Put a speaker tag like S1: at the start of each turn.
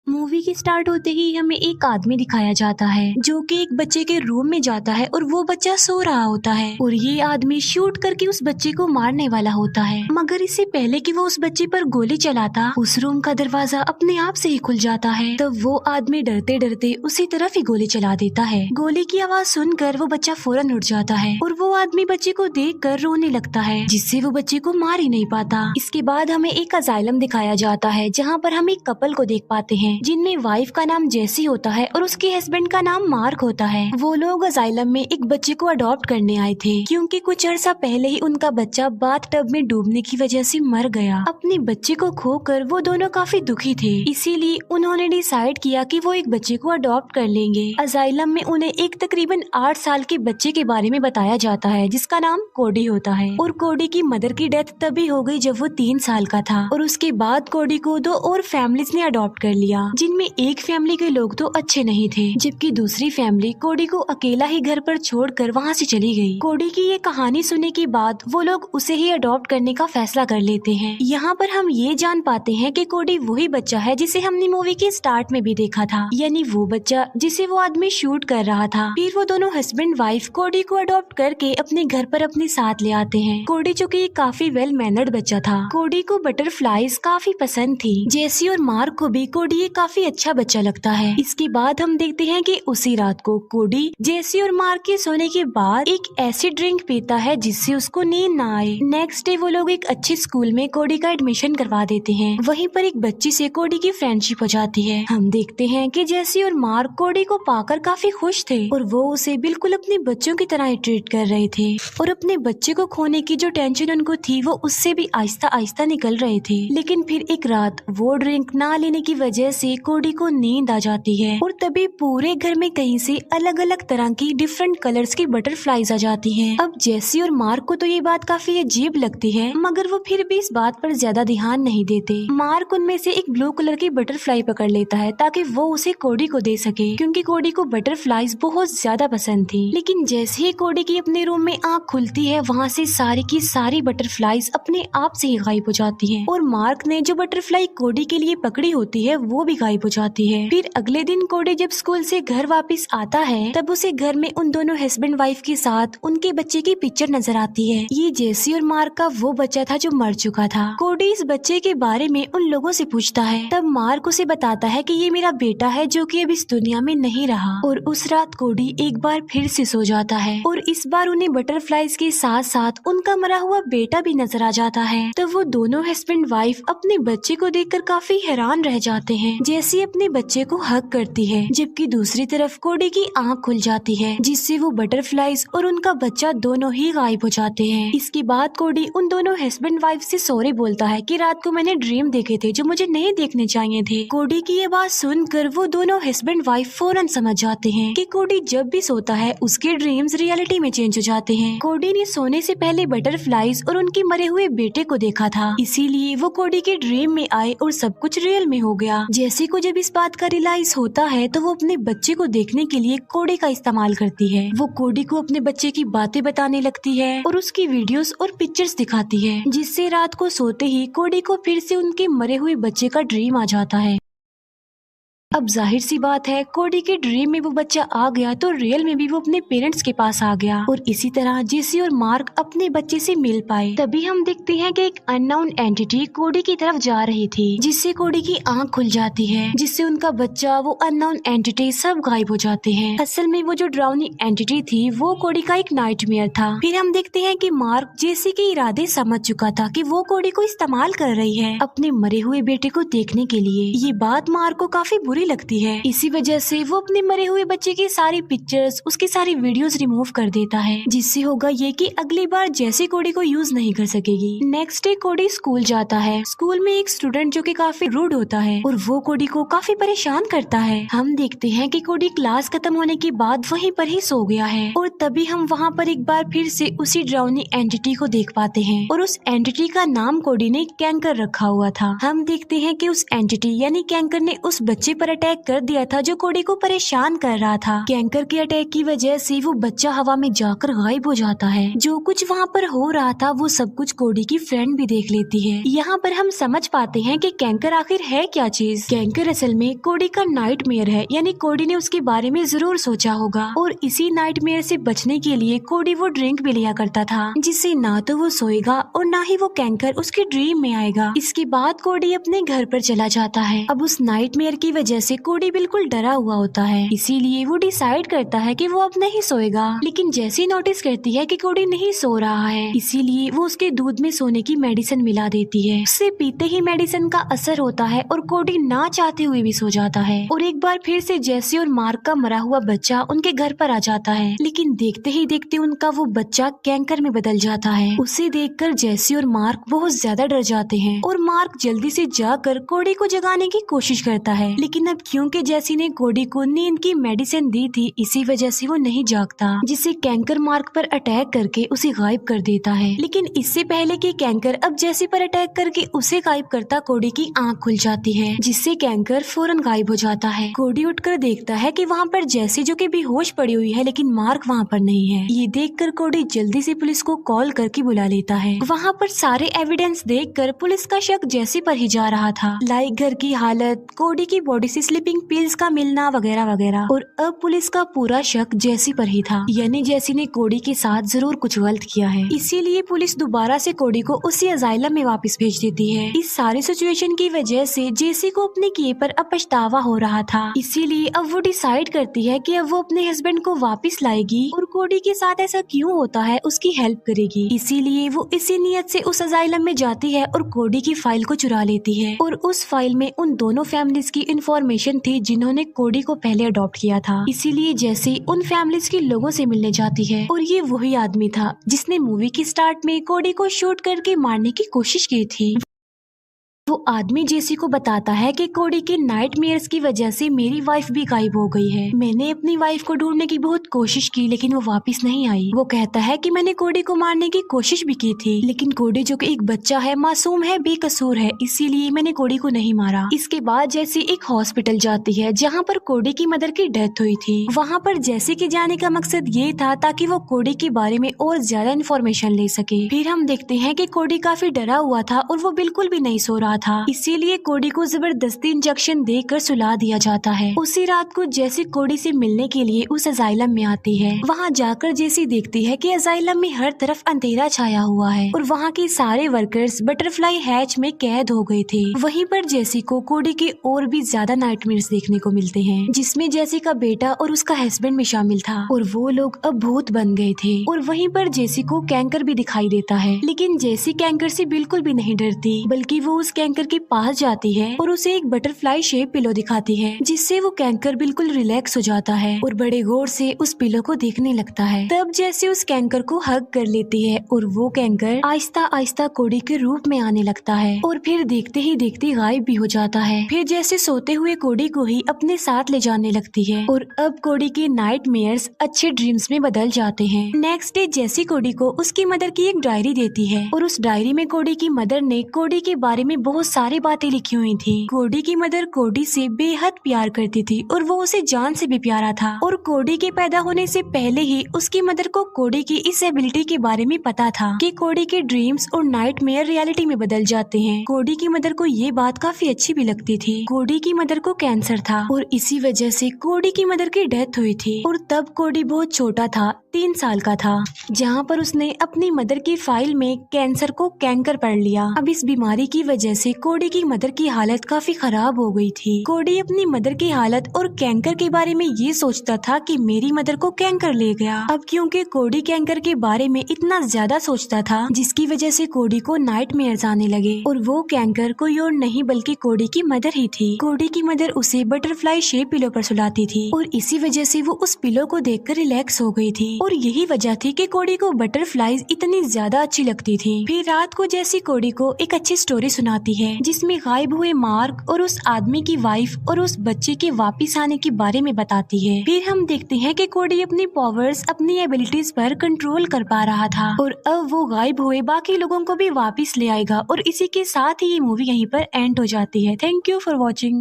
S1: Movie के start होते ही हमें एक आदमी दिखाया जाता है जो कि एक बच्चे के रूम में जाता है और वो बच्चा सो रहा होता है और ये आदमी शूट करके उस बच्चे को मारने वाला होता है। मगर इससे पहले कि वो उस बच्चे पर गोली चलाता, उस रूम का दरवाजा अपने आप से ही खुल जाता है। तब वो आदमी डरते डरते उसी तरफ ही गोली चला देता है। गोली की आवाज सुनकर वो बच्चा फौरन उठ जाता है और वो आदमी बच्चे को देखकर रोने लगता है, जिससे वो बच्चे को मार ही नहीं पाता। इसके बाद हमें एक अजाइलम दिखाया जाता है जहाँ पर हम एक कपल को देख पाते हैं जिनमें वाइफ का नाम जेसी होता है और उसके हस्बैंड का नाम मार्क होता है। वो लोग अजाइलम में एक बच्चे को अडॉप्ट करने आए थे क्योंकि कुछ अर्सा पहले ही उनका बच्चा बाथ टब में डूबने की वजह से मर गया। अपने बच्चे को खोकर वो दोनों काफी दुखी थे, इसीलिए उन्होंने डिसाइड किया कि वो एक बच्चे को अडॉप्ट कर लेंगे। अजाइलम में उन्हें एक तकरीबन 8 साल के बच्चे के बारे में बताया जाता है जिसका नाम कोडी होता है और कोडी की मदर की डेथ तभी हो गई जब वो 3 साल का था और उसके बाद कोडी को 2 और फैमिलीज ने अडॉप्ट कर लिया, जिनमें एक फैमिली के लोग तो अच्छे नहीं थे जबकि दूसरी फैमिली कोडी को अकेला ही घर पर छोड़कर वहाँ से चली गई। कोडी की ये कहानी सुनने के बाद वो लोग उसे ही अडॉप्ट करने का फैसला कर लेते हैं। यहाँ पर हम ये जान पाते हैं कि कोडी वही बच्चा है जिसे हमने मूवी के स्टार्ट में भी देखा था, यानी वो बच्चा जिसे वो आदमी शूट कर रहा था। फिर वो दोनों हस्बैंड वाइफ कोडी को अडॉप्ट करके अपने घर पर अपने साथ ले आते हैं। कोडी जो कि काफी वेल मैनर्ड बच्चा था। कोडी को बटरफ्लाईज काफी पसंद थी। जेसी और मार्क को भी कोडी ये काफी अच्छा बच्चा लगता है। इसके बाद हम देखते हैं कि उसी रात को कोडी जेसी और मार्क के सोने के बाद एक एसिड ड्रिंक पीता है जिससे उसको नींद न आए। नेक्स्ट डे वो लोग एक अच्छे स्कूल में कोडी का एडमिशन करवा देते हैं। वहीं पर एक बच्ची से कोडी की फ्रेंडशिप हो जाती है। हम देखते हैं कि जेसी और मार्क कोडी को पाकर काफी खुश थे और वो उसे बिल्कुल अपने बच्चों की तरह ही ट्रीट कर रहे थे और अपने बच्चे को खोने की जो टेंशन उनको थी वो उससे भी आहिस्ता आहिस्ता निकल रहे थे। लेकिन फिर एक रात वो ड्रिंक ना लेने की वजह से कोडी को नींद आ जाती है और तभी पूरे घर में कहीं से अलग अलग तरह की डिफरेंट कलर्स की बटरफ्लाईज आ जाती हैं। अब जेसी और मार्क को तो ये बात काफी अजीब लगती है मगर वो फिर भी इस बात पर ज्यादा ध्यान नहीं देते। मार्क उनमें से एक ब्लू कलर की बटरफ्लाई पकड़ लेता है ताकि वो उसे कोडी को दे सके क्योंकि कोडी को बटरफ्लाईज बहुत ज्यादा पसंद थी। लेकिन जैसे ही कोडी की अपने रूम में आँख खुलती है वहाँ से सारी की सारी बटरफ्लाईज अपने आप से ही गायब हो जाती हैं और मार्क ने जो बटरफ्लाई कोडी के लिए पकड़ी होती है वो भी गायब हो जाती है। फिर अगले दिन कोडी जब स्कूल से घर वापस आता है तब उसे घर में उन दोनों हस्बैंड वाइफ के साथ उनके बच्चे की पिक्चर नजर आती है। ये जेसी और मार्क का वो बच्चा था जो मर चुका था। कोडी इस बच्चे के बारे में उन लोगों से पूछता है तब मार्क उसे बताता है कि ये मेरा बेटा है जो कि अब इस दुनिया में नहीं रहा। और उस रात कोडी एक बार फिर से सो जाता है और इस बार उन्हें बटरफ्लाईज के साथ साथ उनका मरा हुआ बेटा भी नजर आ जाता है। तो वो दोनों हस्बैंड वाइफ अपने बच्चे को देखकर काफी हैरान रह जाते हैं। जेसी अपने बच्चे को हग करती है जबकि दूसरी तरफ कोडी की आँख खुल जाती है जिससे वो बटरफ्लाईज और उनका बच्चा दोनों ही गायब हो जाते हैं। इसके बाद कोडी उन दोनों हस्बैंड वाइफ से सॉरी बोलता है कि रात को मैंने ड्रीम देखे थे जो मुझे नहीं देखने चाहिए थे। कोडी की ये बात सुनकर वो दोनों हस्बैंड वाइफ फौरन समझ जाते हैं कि कोडी जब भी सोता है उसके ड्रीम्स रियलिटी में चेंज हो जाते हैं। कोडी ने सोने से पहले बटरफ्लाईज और उनके मरे हुए बेटे को देखा था, इसीलिए वो कोडी के ड्रीम में आए और सब कुछ रियल में हो गया। जेसी को जब इस बात का रियलाइज होता है तो वो अपने बच्चे को देखने के लिए कोडी का इस्तेमाल करती है। वो कोडी को अपने बच्चे की बातें बताने लगती है और उसकी वीडियोस और पिक्चर्स दिखाती है जिससे रात को सोते ही कोडी को फिर से उनके मरे हुए बच्चे का ड्रीम आ जाता है। अब जाहिर सी बात है कोडी के ड्रीम में वो बच्चा आ गया तो रियल में भी वो अपने पेरेंट्स के पास आ गया और इसी तरह जेसी और मार्क अपने बच्चे से मिल पाए। तभी हम देखते हैं कि एक अननोन एंटिटी कोडी की तरफ जा रही थी जिससे कोडी की आंख खुल जाती है, जिससे उनका बच्चा वो अननोन एंटिटी सब गायब हो जाते हैं। असल में वो जो ड्राउनी एंटिटी थी वो कोडी का एक नाइटमेयर था। फिर हम देखते हैं कि मार्क जेसी के इरादे समझ चुका था कि वो कोडी को इस्तेमाल कर रही है अपने मरे हुए बेटे को देखने के लिए। ये बात मार्क को काफी बुरी लगती है, इसी वजह से वो अपने मरे हुए बच्चे की सारी पिक्चर्स, उसकी सारी वीडियोस रिमूव कर देता है, जिससे होगा ये कि अगली बार जैसे कोडी को यूज नहीं कर सकेगी। नेक्स्ट डे कोडी स्कूल जाता है। स्कूल में एक स्टूडेंट जो कि काफी रूड होता है और वो कोडी को काफी परेशान करता है। हम देखते हैं कि कोडी क्लास खत्म होने के बाद वहीं पर ही सो गया है और तभी हम वहाँ पर एक बार फिर से उसी ड्राउनी एंटिटी को देख पाते हैं और उस एंटिटी का नाम कोडी ने कैंकर रखा हुआ था। हम देखते हैं कि उस एंटिटी यानी कैंकर ने उस बच्चे पर पर अटैक कर दिया था जो कोडी को परेशान कर रहा था। कैंकर के अटैक की वजह से वो बच्चा हवा में जाकर गायब हो जाता है। जो कुछ वहाँ पर हो रहा था वो सब कुछ कोडी की फ्रेंड भी देख लेती है। यहाँ पर हम समझ पाते हैं कि कैंकर आखिर है क्या चीज। कैंकर असल में कोडी का नाइटमेयर है, यानी कोडी ने उसके बारे में जरूर सोचा होगा और इसी नाइटमेयर से बचने के लिए कोडी वो ड्रिंक भी लिया करता था, जिससे ना तो वो सोएगा और ना ही वो कैंकर उसके ड्रीम में आएगा। इसके बाद कोडी अपने घर पर चला जाता है। अब उस नाइटमेयर की वजह से कोडी बिल्कुल डरा हुआ होता है, इसीलिए वो डिसाइड करता है कि वो अब नहीं सोएगा। लेकिन जैसे नोटिस करती है कि कोडी नहीं सो रहा है, इसीलिए वो उसके दूध में सोने की मेडिसिन मिला देती है। उसे पीते ही मेडिसिन का असर होता है और कोडी ना चाहते हुए भी सो जाता है। और एक बार फिर से जेसी और मार्क का मरा हुआ बच्चा उनके घर पर आ जाता है, लेकिन देखते ही देखते उनका वो बच्चा कैंकर में बदल जाता है। उसे देखकर जेसी और मार्क बहुत ज्यादा डर जाते हैं और मार्क जल्दी से जाकर कोडी को जगाने की कोशिश करता है। लेकिन अब क्योंकि जेसी ने कोडी को नींद की मेडिसिन दी थी, इसी वजह से वो नहीं जागता, जिससे कैंकर मार्क पर अटैक करके उसे गायब कर देता है। लेकिन इससे पहले कि कैंकर अब जेसी पर अटैक करके उसे गायब करता, कोडी की आंख खुल जाती है, जिससे कैंकर फौरन गायब हो जाता है। कोडी उठकर देखता है कि वहाँ पर जेसी जो कि बेहोश पड़ी हुई है, लेकिन मार्क वहाँ पर नहीं है। ये देखकर कोडी जल्दी से पुलिस को कॉल करके बुला लेता है। वहाँ पर सारे एविडेंस देखकर पुलिस का शक जेसी पर ही जा रहा था, लाइक घर की हालत, कोडी की बॉडी से स्लीपिंग पिल्स का मिलना वगैरह वगैरह। और अब पुलिस का पूरा शक जेसी पर ही था, यानी जेसी ने कोडी के साथ जरूर कुछ गलत किया है। इसीलिए पुलिस दोबारा से कोडी को उसी अजाइलम में वापस भेज देती है। इस सारी सिचुएशन की वजह से जेसी को अपने किए पर अब पछतावा हो रहा था, इसीलिए अब वो डिसाइड करती है कि अब वो अपने हस्बैंड को वापस लाएगी और कोडी के साथ ऐसा क्यों होता है उसकी हेल्प करेगी। इसीलिए वो इसी नियत से उस अजाइलम में जाती है और कोडी की फाइल को चुरा लेती है। और उस फाइल में उन दोनों फैमिलीज की इंफॉर्मेशन थी जिन्होंने कोडी को पहले अडॉप्ट किया था। इसीलिए जैसे उन फैमिलीज के लोगों से मिलने जाती है और ये वही आदमी था जिसने मूवी की स्टार्ट में कोडी को शूट करके मारने की कोशिश की थी। वो आदमी जेसी को बताता है कि कोडी के नाइटमेयर्स की वजह से मेरी वाइफ भी गायब हो गई है। मैंने अपनी वाइफ को ढूंढने की बहुत कोशिश की, लेकिन वो वापस नहीं आई। वो कहता है कि मैंने कोडी को मारने की कोशिश भी की थी, लेकिन कोडी जो कि एक बच्चा है, मासूम है, बेकसूर है, इसीलिए मैंने कोडी को नहीं मारा। इसके बाद जेसी एक हॉस्पिटल जाती है जहाँ पर कोडी की मदर की डेथ हुई थी। वहाँ पर जेसी के जाने का मकसद ये था ताकि वो कोडी के बारे में और ज्यादा इन्फॉर्मेशन ले सके। फिर हम देखते हैं कि कोडी काफी डरा हुआ था और वो बिल्कुल भी नहीं सो रहा था, इसीलिए कोडी को जबरदस्ती इंजेक्शन देकर सुला दिया जाता है। उसी रात को जेसी कोडी से मिलने के लिए उस अजाइलम में आती है। वहाँ जाकर जेसी देखती है कि अजाइलम में हर तरफ अंधेरा छाया हुआ है और वहाँ के सारे वर्कर्स बटरफ्लाई हैच में कैद हो गए थे। वहीं पर जेसी को कोडी के और भी ज्यादा नाइटमेयर्स देखने को मिलते हैं, जिसमें जेसी का बेटा और उसका हस्बैंड भी शामिल था और वो लोग अब भूत बन गए थे। और वहीं पर जेसी को कैंकर भी दिखाई देता है, लेकिन जेसी कैंकर से बिल्कुल भी नहीं डरती, बल्कि वो उस कैंकर के पास जाती है और उसे एक बटरफ्लाई शेप पिलो दिखाती है, जिससे वो कैंकर बिल्कुल रिलैक्स हो जाता है और बड़े गौर से उस पिलो को देखने लगता है। तब जैसे उस कैंकर को हग कर लेती है और वो कैंकर आहिस्ता आहिस्ता कोडी के रूप में आने लगता है और फिर देखते ही देखते गायब भी हो जाता है। फिर जैसे सोते हुए कोडी को ही अपने साथ ले जाने लगती है और अब कोडी के नाइटमेयर्स अच्छे ड्रीम्स में बदल जाते हैं। नेक्स्ट डे जेसी कोडी को उसकी मदर की एक डायरी देती है और उस डायरी में कोडी की मदर ने कोडी के बारे में बहुत सारी बातें लिखी हुई थी। कोडी की मदर कोडी से बेहद प्यार करती थी और वो उसे जान से भी प्यारा था और कोडी के पैदा होने से पहले ही उसकी मदर को कोडी की इस एबिलिटी के बारे में पता था कि कोडी के ड्रीम्स और नाइटमेयर रियलिटी में बदल जाते हैं। कोडी की मदर को ये बात काफी अच्छी भी लगती थी। कोडी की मदर को कैंसर था और इसी वजह से कोडी की मदर की डेथ हुई थी और तब कोडी बहुत छोटा था, 3 साल का था, जहाँ पर उसने अपनी मदर की फाइल में कैंसर को कैंकर पढ़ लिया। अब इस बीमारी की वजह से कोडी की मदर की हालत काफी खराब हो गई थी। कोडी अपनी मदर की हालत और कैंकर के बारे में ये सोचता था कि मेरी मदर को कैंकर ले गया। अब क्योंकि कोडी कैंकर के बारे में इतना ज्यादा सोचता था, जिसकी वजह से कोडी को नाइटमेयर्स आने लगे और वो कैंकर कोई और नहीं बल्कि कोडी की मदर ही थी। कोडी की मदर उसे बटरफ्लाई शेप पिलो पर सुलाती थी और इसी वजह से वो उस पिलो को देखकर रिलैक्स हो गई थी और यही वजह थी कि कोडी को बटरफ्लाईज इतनी ज्यादा अच्छी लगती थी। फिर रात को जैसी कोडी को एक अच्छी स्टोरी सुनाती है जिसमें गायब हुए मार्क और उस आदमी की वाइफ और उस बच्चे के वापिस आने के बारे में बताती है। फिर हम देखते हैं कि कोडी अपनी पावर्स, अपनी एबिलिटीज पर कंट्रोल कर पा रहा था और अब वो गायब हुए बाकी लोगों को भी वापिस ले आएगा और इसी के साथ ही ये मूवी यहीं पर एंड हो जाती है। Thank you for watching.